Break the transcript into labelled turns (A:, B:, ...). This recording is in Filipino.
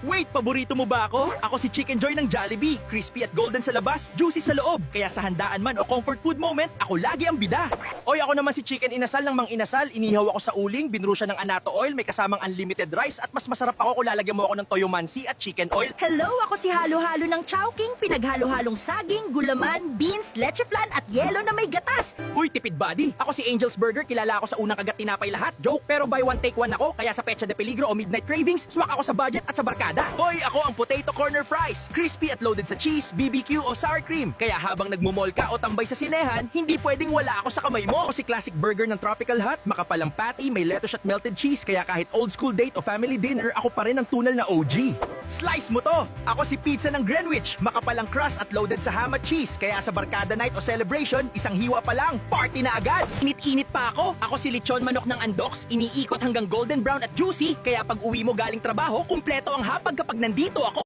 A: Wait, paborito mo ba ako? Ako si Chicken Joy ng Jollibee. Crispy at golden sa labas, juicy sa loob. Kaya sa handaan man o comfort food moment, ako lagi ang bida. Oy, ako naman si Chicken Inasal ng Mang Inasal. Inihaw ako sa uling, binuro siya ng anato oil, may kasamang unlimited rice, at mas masarap ako kung lalagyan mo ako ng toyomansi at chicken oil.
B: Hello, ako si Halo-Halo ng Chowking, pinaghalo-halong saging, gulaman, beans, leche flan at yelo na may gatas.
A: Uy, tipid body. Ako si Angel's Burger, kilala ako sa unang kagat tinapay lahat. Joke, pero buy one take one ako, kaya sa Pecha de Peligro o Midnight Cravings, swak ako sa budget at sa barkada. Hoy, ako ang potato corner fries. Crispy at loaded sa cheese, BBQ o sour cream. Kaya habang nagmumol ka o tambay sa sinehan, hindi pwedeng wala ako sa kamay mo. Ako si classic burger ng Tropical Hut, makapalang patty, may lettuce at melted cheese. Kaya kahit old school date o family dinner, ako pa rin ang tunal na OG. Slice mo to! Ako si pizza ng Greenwich, makapalang crust at loaded sa ham at cheese. Kaya sa barkada night o celebration, isang hiwa pa lang, party na agad! Init-init pa ako! Ako si lechon manok ng Andox, iniikot hanggang golden brown at juicy. Kaya pag uwi mo galing trabaho, kumpleto ang hapag kapag nandito ako.